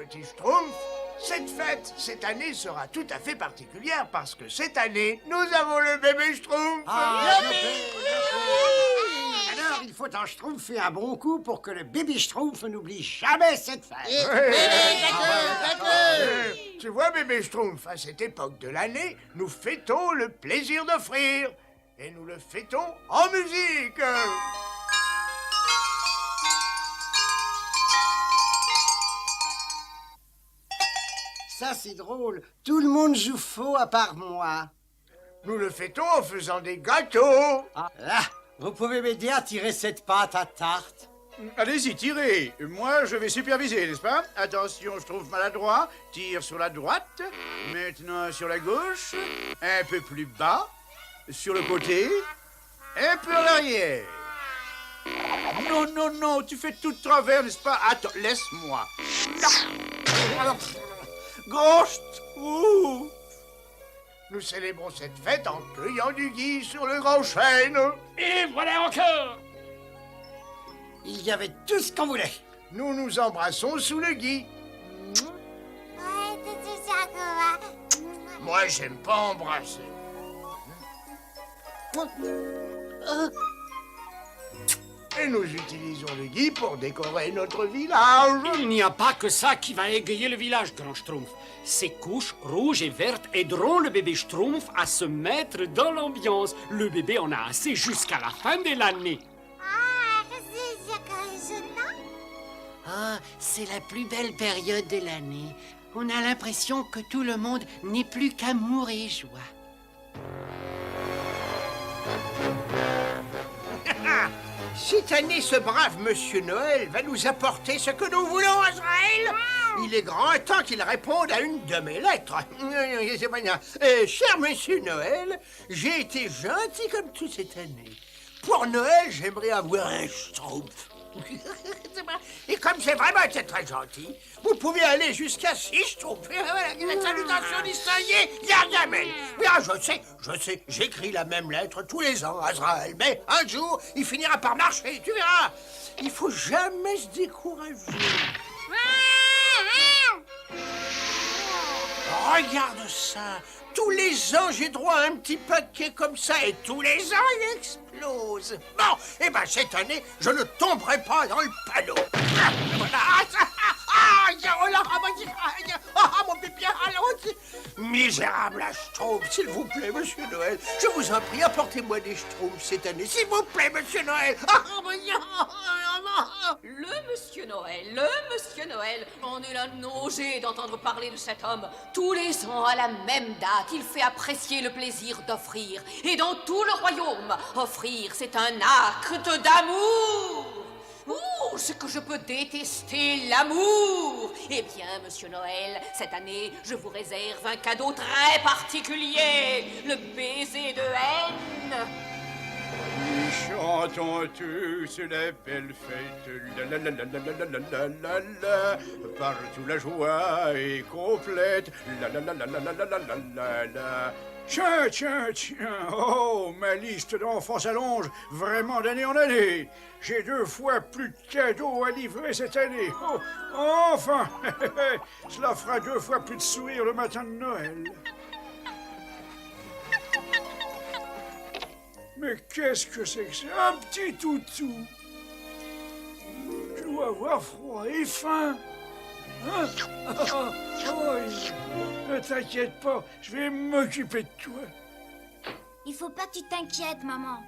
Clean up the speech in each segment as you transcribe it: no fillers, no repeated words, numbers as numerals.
petit Schtroumpf. Cette fête, cette année, sera tout à fait particulière parce que cette année, nous avons le bébé Schtroumpf. Alors, il faut en schtroumpfer un bon coup pour que le bébé Schtroumpf n'oublie jamais cette fête. Tu vois, bébé Schtroumpf, à cette époque de l'année, nous fêtons le plaisir d'offrir. Et nous le fêtons en musique. Ça, c'est drôle. Tout le monde joue faux à part moi. Nous le fêtons en faisant des gâteaux. Ah, là, vous pouvez m'aider à tirer cette pâte à tarte? Allez-y, tirez. Moi, je vais superviser, n'est-ce pas? Attention, je trouve maladroit. Tire sur la droite. Maintenant, sur la gauche. Un peu plus bas. Sur le côté. Un peu en arrière. Non, non, non, tu fais tout de travers, n'est-ce pas? Attends, laisse-moi. Gauche. Ouh. Nous célébrons cette fête en cueillant du gui sur le grand chêne. Et voilà encore! Il y avait tout ce qu'on voulait. Nous nous embrassons sous le gui. Moi, j'aime pas embrasser. Et nous utilisons le gui pour décorer notre village. Il n'y a pas que ça qui va égayer le village, grand Schtroumpf. Ces couches rouges et vertes aideront le bébé Schtroumpf à se mettre dans l'ambiance. Le bébé en a assez jusqu'à la fin de l'année. Ah, c'est la plus belle période de l'année. On a l'impression que tout le monde n'est plus qu'amour et joie. Cette année, ce brave Monsieur Noël va nous apporter ce que nous voulons, Azraël. Il est grand temps qu'il réponde à une de mes lettres. Cher Monsieur Noël, j'ai été gentil comme toute cette année. Pour Noël, j'aimerais avoir un Schtroumpf. Et comme c'est vraiment été très gentil, vous pouvez aller jusqu'à 6 Schtroumpfs. La salutation distinguée, Gargamel. Je sais, j'écris la même lettre tous les ans, Azraël, mais un jour, il finira par marcher, tu verras. Il faut jamais se décourager. Regarde ça. Tous les ans, j'ai droit à un petit paquet comme ça, et tous les ans, il explose. Bon, eh ben, cette année, je ne tomberai pas dans le panneau. Voilà. Mon bébé, misérable Schtroumpf, s'il vous plaît, Monsieur Noël, je vous en prie, apportez-moi des Schtroumpfs cette année, s'il vous plaît, Monsieur Noël. Le Monsieur Noël, on est la nausée d'entendre parler de cet homme. Tous les ans, à la même date, il fait apprécier le plaisir d'offrir. Et dans tout le royaume, offrir, c'est un acte d'amour. Ouh, ce que je peux détester l'amour. Eh bien, Monsieur Noël, cette année, je vous réserve un cadeau très particulier, le baiser de haine. Chantons tous la belle fête, la la la la la la la la la la, partout la joie est complète, la la la la la la la la la la. Tiens, tiens, tiens, oh, ma liste d'enfants s'allonge vraiment d'année en année. J'ai 2 fois plus de cadeaux à livrer cette année. Oh, enfin, cela fera 2 fois plus de sourires le matin de Noël. Mais qu'est-ce que c'est que ça? Un petit toutou. Je dois avoir froid et faim. Hein? Ne t'inquiète pas, je vais m'occuper de toi. Il faut pas que tu t'inquiètes, maman.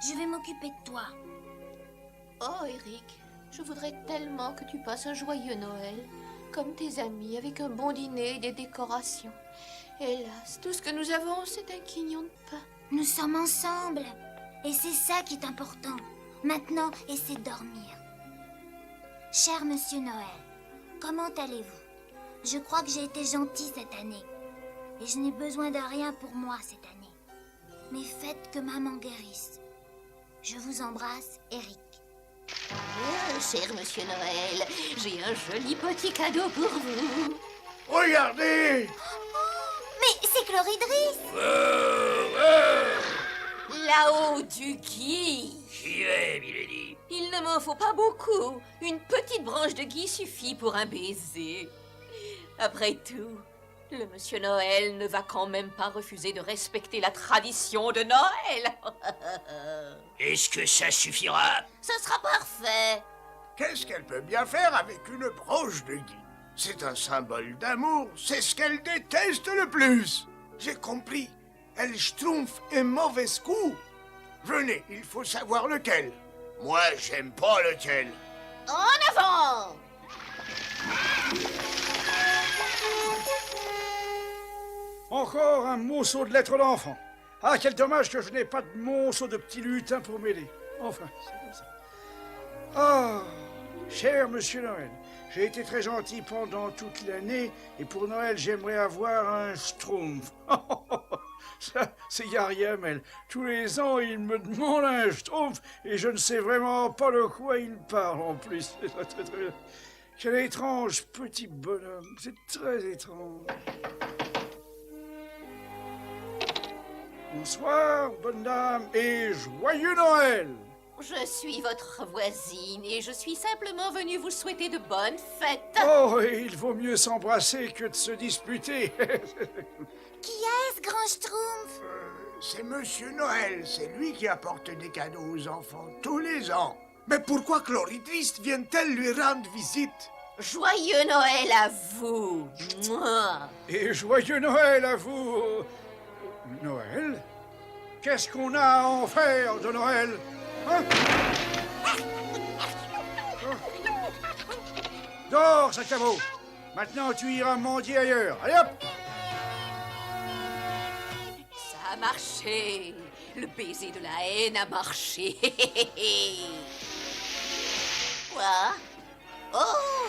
Je vais m'occuper de toi. Oh, Eric, je voudrais tellement que tu passes un joyeux Noël, comme tes amis, avec un bon dîner et des décorations. Hélas, tout ce que nous avons, c'est un quignon de pain. Nous sommes ensemble. Et c'est ça qui est important. Maintenant, essaie de dormir. Cher Monsieur Noël, comment allez-vous? Je crois que j'ai été gentille cette année. Et je n'ai besoin de rien pour moi cette année. Mais faites que maman guérisse. Je vous embrasse, Eric. Cher Monsieur Noël, j'ai un joli petit cadeau pour vous. Regardez! Mais c'est Chloridris! Là-haut du gui. J'y vais, Milady. Il ne m'en faut pas beaucoup. Une petite branche de gui suffit pour un baiser. Après tout, le Monsieur Noël ne va quand même pas refuser de respecter la tradition de Noël. Est-ce que ça suffira? Ce sera parfait. Qu'est-ce qu'elle peut bien faire avec une branche de gui? C'est un symbole d'amour, c'est ce qu'elle déteste le plus. J'ai compris. Elle schtroumpf un mauvais coup. Venez, il faut savoir lequel. Moi, j'aime pas lequel. En avant! Encore un monceau de lettres d'enfant. Ah, quel dommage que je n'ai pas de monceau de petit lutin pour m'aider. Enfin, c'est comme ça. Ah, cher Monsieur Noël, j'ai été très gentil pendant toute l'année et pour Noël, j'aimerais avoir un schtroumpf. Ça, c'est Yariamel. Tous les ans, il me demande un schtroumpf et je ne sais vraiment pas de quoi il parle en plus. Quel étrange petit bonhomme. C'est très étrange. Bonsoir, bonne dame, et joyeux Noël! Je suis votre voisine et je suis simplement venue vous souhaiter de bonnes fêtes. Oh, il vaut mieux s'embrasser que de se disputer. Qui est-ce, grand Schtroumpf? C'est Monsieur Noël, c'est lui qui apporte des cadeaux aux enfants tous les ans. Mais pourquoi Chloridris vient-elle lui rendre visite? Joyeux Noël à vous. Mouah. Et joyeux Noël à vous. Noël? Qu'est-ce qu'on a à en faire de Noël? Hein? Dors, sac à veau. Maintenant, tu iras mendier ailleurs. Allez hop! Ça a marché. Le baiser de la haine a marché. Quoi? Oh!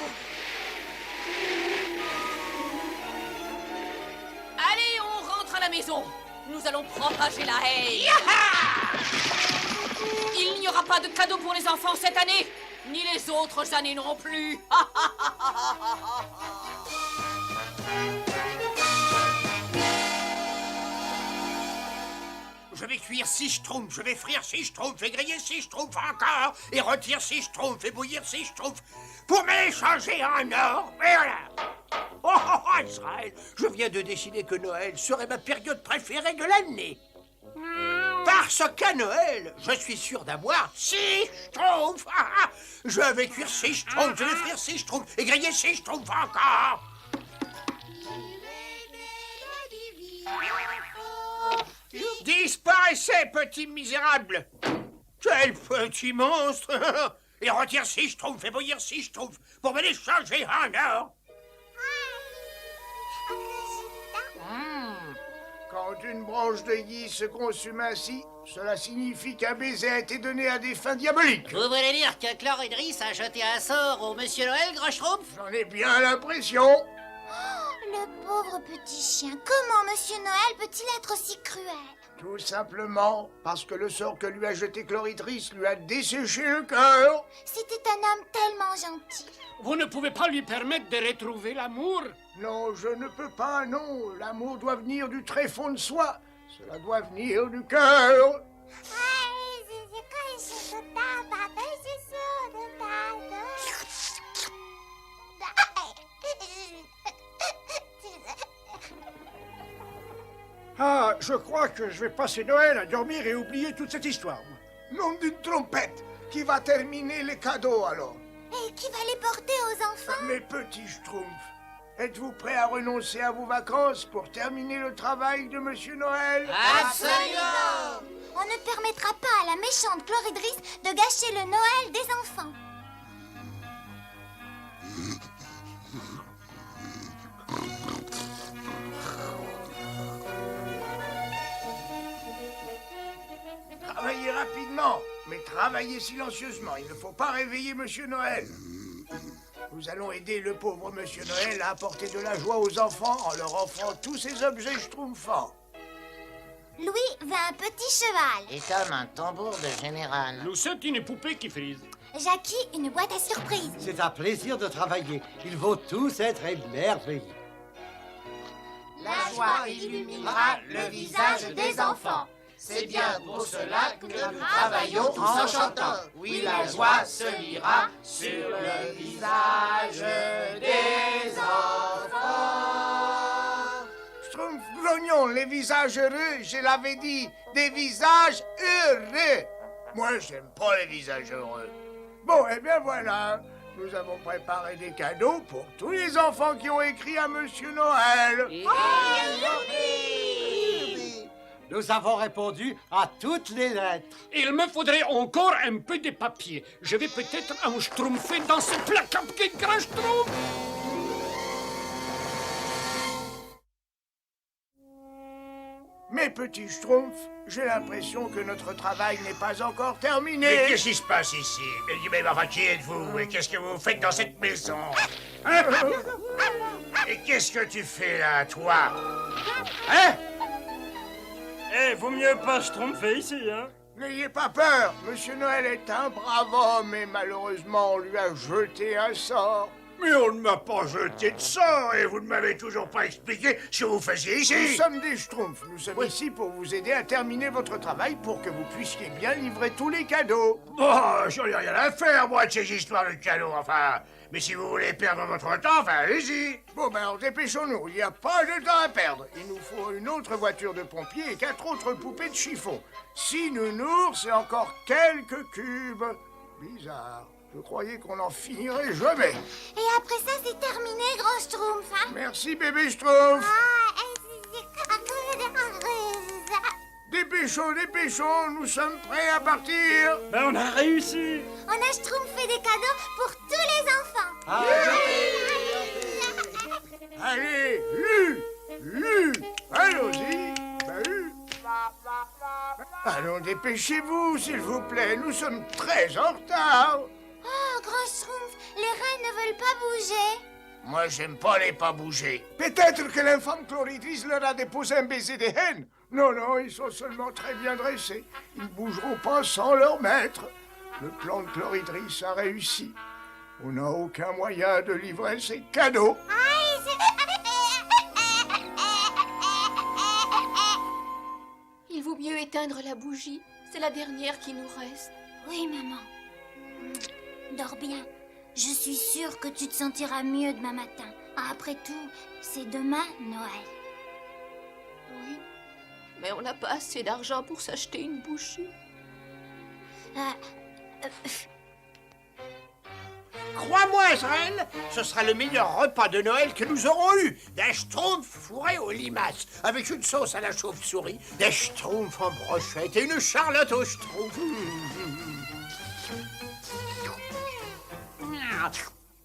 Allez, on rentre à la maison. Nous allons propager la haine. Il n'y aura pas de cadeaux pour les enfants cette année, ni les autres années non plus. Je vais cuire 6 schtroumpfs, je vais frire 6 schtroumpfs, et griller 6 schtroumpfs encore, et rôtir 6 schtroumpfs, et bouillir 6 schtroumpfs, pour me les changer en or, et voilà. Oh, oh, oh, Israël, je viens de décider que Noël serait ma période préférée de l'année. Parce qu'à Noël, je suis sûr d'avoir 6 schtroumpfs. Je vais cuire 6 schtroumpfs, je vais frire 6 schtroumpfs, et griller 6 schtroumpfs encore. Disparaissez, petit misérable! Quel petit monstre! Et retire 6 schtroumpfs et bouillir 6 schtroumpfs pour me les changer en or! Quand une branche de gui se consume ainsi, cela signifie qu'un baiser a été donné à des fins diaboliques. Vous voulez dire que Chloridris a jeté un sort au Monsieur Noël, grand Schtroumpf? J'en ai bien l'impression. Le pauvre petit chien, comment Monsieur Noël peut-il être aussi cruel? Tout simplement parce que le sort que lui a jeté Chloridris lui a desséché le cœur. C'était un homme tellement gentil. Vous ne pouvez pas lui permettre de retrouver l'amour? Non, je ne peux pas, non. L'amour doit venir du très fond de soi. Cela doit venir du cœur. Ah, je crois que je vais passer Noël à dormir et oublier toute cette histoire. Nom d'une trompette. Qui va terminer les cadeaux alors? Et qui va les porter aux enfants? Mes petits schtroumpfs, êtes-vous prêts à renoncer à vos vacances pour terminer le travail de Monsieur Noël? Absolument! On ne permettra pas à la méchante Chloridris de gâcher le Noël des enfants. Travaillez rapidement, mais travaillez silencieusement. Il ne faut pas réveiller Monsieur Noël. Nous allons aider le pauvre Monsieur Noël à apporter de la joie aux enfants en leur offrant tous ces objets schtroumpfants. Louis veut un petit cheval. Et Tom, un tambour de général. Lucette, une poupée qui frise. Jackie, une boîte à surprise. C'est un plaisir de travailler. Ils vont tous être émerveillés. La joie illuminera le visage des enfants. C'est bien pour cela que nous travaillons en chantant. Oui, la joie se lira sur le visage des enfants. Schtroumpf, grognon, les visages heureux, je l'avais dit, des visages heureux. Moi, j'aime pas les visages heureux. Bon, eh bien voilà, nous avons préparé des cadeaux pour tous les enfants qui ont écrit à Monsieur Noël. Nous avons répondu à toutes les lettres. Il me faudrait encore un peu de papier. Je vais peut-être en schtroumpfer dans ce plat cupcake grand schtroumpf. Mes petits schtroumpfs, j'ai l'impression que notre travail n'est pas encore terminé. Mais qu'est-ce qui se passe ici? Mais enfin, qui êtes-vous? Et qu'est-ce que vous faites dans cette maison? Hein? Et qu'est-ce que tu fais là, toi? Hein? Eh, vaut mieux pas schtroumpfer ici, hein? N'ayez pas peur, Monsieur Noël est un brave homme et malheureusement on lui a jeté un sort. Mais on ne m'a pas jeté de sort et vous ne m'avez toujours pas expliqué ce que vous faisiez ici. Nous sommes des schtroumpfs, nous sommes ici pour vous aider à terminer votre travail pour que vous puissiez bien livrer tous les cadeaux. Bon, j'en ai rien à faire, moi, de ces histoires de cadeaux, enfin. Mais si vous voulez perdre votre temps, enfin, allez-y. Bon, ben alors dépêchons-nous, il n'y a pas de temps à perdre. Il nous faut une autre voiture de pompiers et 4 autres poupées de chiffon. 6 nounours et encore quelques cubes. Bizarre, je croyais qu'on n'en finirait jamais. Et après ça, c'est terminé, grand Schtroumpf, hein? Merci, bébé Schtroumpf. Ah, Dépêchons, dépêchons, nous sommes prêts à partir. Ben, on a réussi. on a Schtroumpfé des cadeaux pour tous les enfants. Allez, allons-y. Allons, dépêchez-vous, s'il vous plaît, nous sommes très en retard. Oh, grand Schtroumpf, les reines ne veulent pas bouger. Moi, j'aime pas les pas bouger. Peut-être que l'infâme Chloritrice leur a déposé un baiser des haines. Non, non, ils sont seulement très bien dressés. Ils ne bougeront pas sans leur maître. Le plan de Chloritrice a réussi. On n'a aucun moyen de livrer ces cadeaux. Il vaut mieux éteindre la bougie. C'est la dernière qui nous reste. Oui, maman. Dors bien. Je suis sûre que tu te sentiras mieux demain matin. Après tout, c'est demain Noël. Oui, mais on n'a pas assez d'argent pour s'acheter une bougie. Crois-moi, Azraël, ce sera le meilleur repas de Noël que nous aurons eu. Des schtroumpfs fourrés aux limaces, avec une sauce à la chauve-souris, des schtroumpfs en brochette et une charlotte aux schtroumpfs.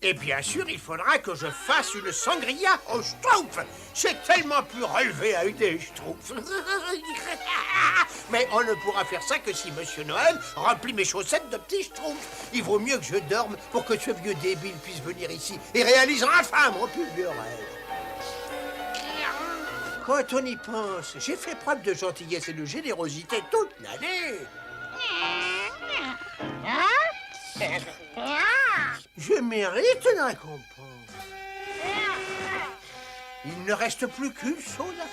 Et bien sûr, il faudra que je fasse une sangria aux schtroumpfs. C'est tellement plus relevé avec des schtroumpfs. Mais on ne pourra faire ça que si Monsieur Noël remplit mes chaussettes de petits schtroumpfs. Il vaut mieux que je dorme pour que ce vieux débile puisse venir ici et réaliser enfin mon plus vieux rêve. Quand on y pense, j'ai fait preuve de gentillesse et de générosité toute l'année. Je mérite une récompense. Il ne reste plus qu'une chose à faire.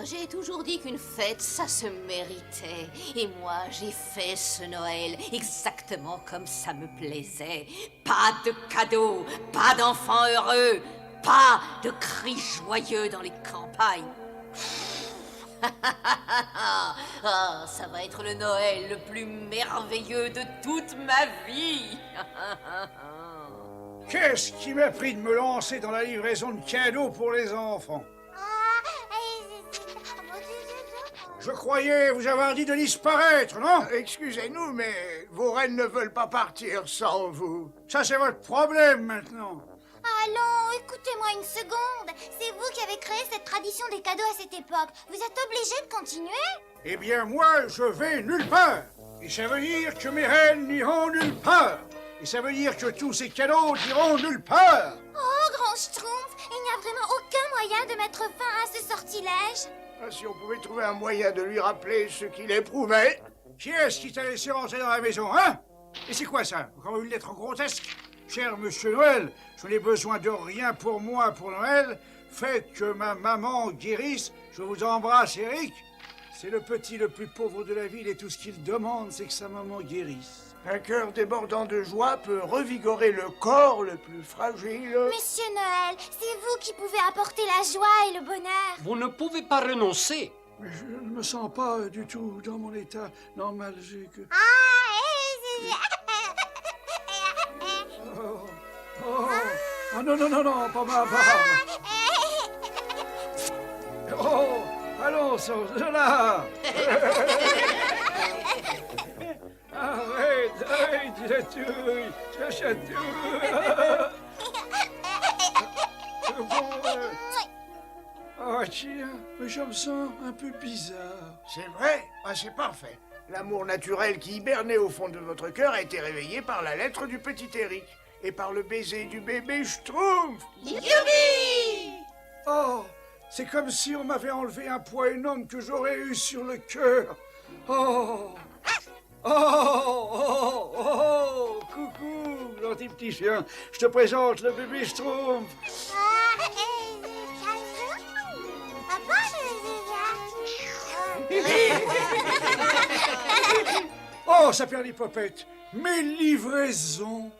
J'ai toujours dit qu'une fête, ça se méritait. Et moi, j'ai fait ce Noël exactement comme ça me plaisait. Pas de cadeaux, pas d'enfants heureux, pas de cris joyeux dans les campagnes. Ah, ça va être le Noël le plus merveilleux de toute ma vie. Qu'est-ce qui m'a pris de me lancer dans la livraison de cadeaux pour les enfants? Je croyais vous avoir dit de disparaître, non? Excusez-nous, mais vos reines ne veulent pas partir sans vous. Ça, c'est votre problème maintenant. Allons, écoutez-moi une seconde. C'est vous qui avez créé cette tradition des cadeaux à cette époque. Vous êtes obligé de continuer? Eh bien, moi, je vais nulle part. Et ça veut dire que mes reines n'iront nulle part. Et ça veut dire que tous ces cadeaux n'iront nulle part. Oh, grand Schtroumpf, il n'y a vraiment aucun moyen de mettre fin à ce sortilège. Ah, si on pouvait trouver un moyen de lui rappeler ce qu'il éprouvait. Qui est-ce qui t'a laissé rentrer dans la maison, hein? Et c'est quoi ça? Encore une lettre grotesque? Cher Monsieur Noël, je n'ai besoin de rien pour moi pour Noël. Faites que ma maman guérisse. Je vous embrasse, Eric. C'est le petit le plus pauvre de la ville et tout ce qu'il demande, c'est que sa maman guérisse. Un cœur débordant de joie peut revigorer le corps le plus fragile. Monsieur Noël, c'est vous qui pouvez apporter la joie et le bonheur. Vous ne pouvez pas renoncer. Mais je ne me sens pas du tout dans mon état normal. J'ai que... Oh, oh, oh, non, non, non, non, pas ma barbe. Oh, allons, là. Arrête, tu chatouilles, tu chatouilles. Oh, tiens, mais je me sens un peu bizarre. C'est vrai? Ah, c'est parfait. L'amour naturel qui hibernait au fond de votre cœur a été réveillé par la lettre du petit Eric et par le baiser du bébé Schtroumpf. Youpi! Oh, c'est comme si on m'avait enlevé un poids énorme que j'aurais eu sur le cœur. Oh, oh, oh, oh, oh, coucou, gentil petit chien. Je te présente le bébé Schtroumpf. Oh, ça perd l'hypopète. Mes livraisons.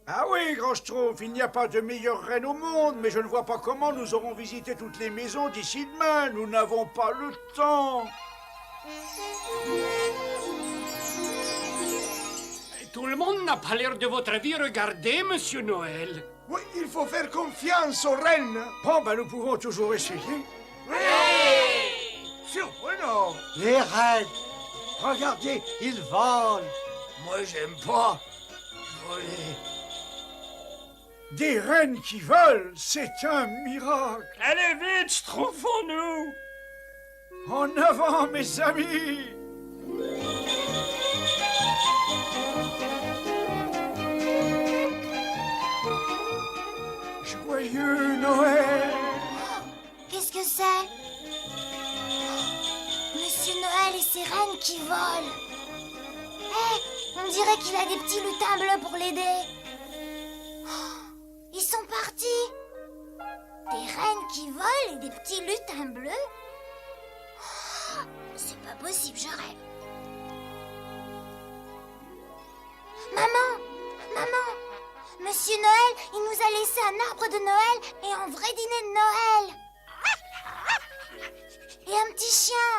Ah oui, grand Schtroumpf, il n'y a pas de meilleure reine au monde, mais je ne vois pas comment nous aurons visité toutes les maisons d'ici demain. Nous n'avons pas le temps. Tout le monde n'a pas l'air de votre avis. Regardez, Monsieur Noël. Oui, il faut faire confiance aux reines. Bon, ben nous pouvons toujours essayer. Surprenant. Les reines, regardez, ils volent. Moi, j'aime pas voler. Des reines qui volent, c'est un miracle. Allez vite, schtroumpfons-nous. En avant, mes amis. Joyeux Noël. Qu'est-ce que c'est? Monsieur Noël et ses reines qui volent. Hé, on dirait qu'il a des petits lutins bleus pour l'aider. Ils sont partis. Des reines qui volent et des petits lutins bleus? C'est pas possible, je rêve. Maman! Monsieur Noël, il nous a laissé un arbre de Noël et un vrai dîner de Noël. Et un petit chien.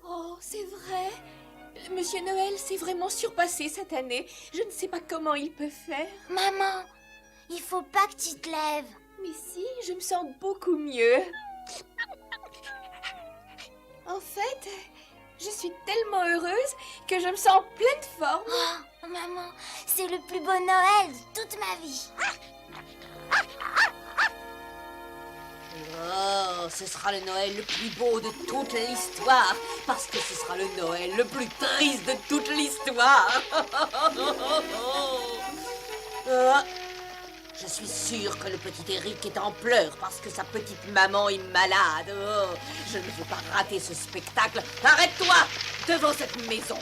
Oh, c'est vrai. Monsieur Noël s'est vraiment surpassé cette année. Je ne sais pas comment il peut faire. Maman, il faut pas que tu te lèves. Mais si, je me sens beaucoup mieux. En fait, je suis tellement heureuse que je me sens en pleine forme. Oh, maman, c'est le plus beau Noël de toute ma vie. Oh, ce sera le Noël le plus beau de toute l'histoire, parce que ce sera le Noël le plus triste de toute l'histoire. Je suis sûre que le petit Eric est en pleurs parce que sa petite maman est malade. Oh, je ne veux pas rater ce spectacle. Arrête-toi devant cette maison.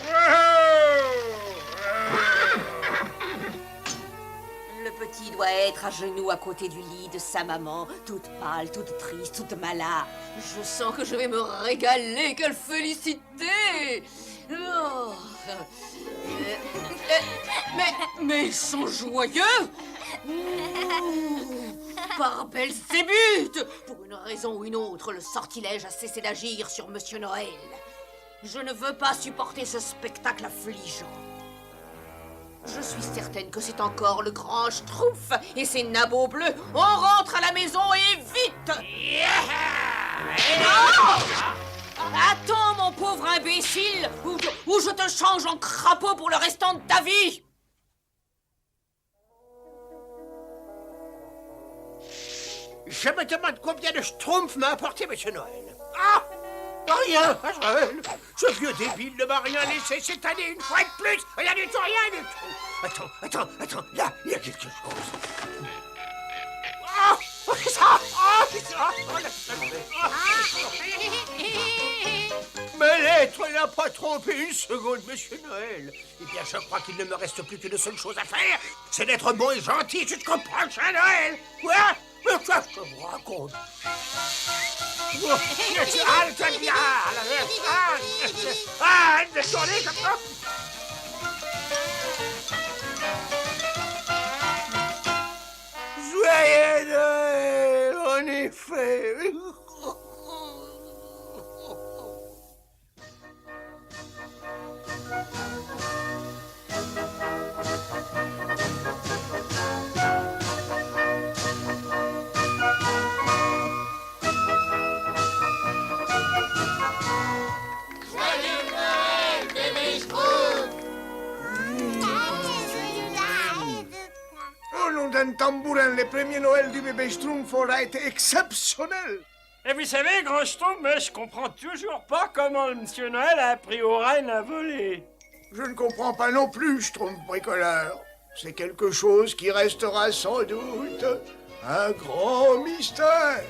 Le petit doit être à genoux à côté du lit de sa maman, toute pâle, toute triste, toute malade. Je sens que je vais me régaler. Quelle félicité! Oh. Mais ils sont joyeux! Par Belzébuth! Pour une raison ou une autre, le sortilège a cessé d'agir sur Monsieur Noël. Je ne veux pas supporter ce spectacle affligeant. Je suis certaine que c'est encore le grand Schtroumpf et ses nabots bleus. On rentre à la maison et vite! Non! Attends, mon pauvre imbécile, ou je te change en crapaud pour le restant de ta vie! Je me demande combien de Schtroumpf m'a apporté Monsieur Noël. Ah! Rien, Israël. Ce vieux débile ne m'a rien laissé cette année, une fois de plus. Rien du tout, rien du tout. Attends. Là, il y a quelque chose. Ah! Ma lettre n'a pas trompé une seconde, Monsieur Noël. Eh bien, je crois qu'il ne me reste plus qu'une seule chose à faire, c'est d'être bon et gentil jusqu'au prochain Noël. Quoi? Mais qu'est-ce que je vous raconte? Halte bien! Détournez comme ça! Joyeux Noël, en effet. Au nom d'un tambourin, le premier Noël du bébé Schtroumpf aura été exceptionnel. Et vous savez, Grand Schtroumpf, mais je comprends toujours pas comment le Monsieur Noël a appris aux reines à voler. Je ne comprends pas non plus, Schtroumpf bricoleur. C'est quelque chose qui restera sans doute un grand mystère.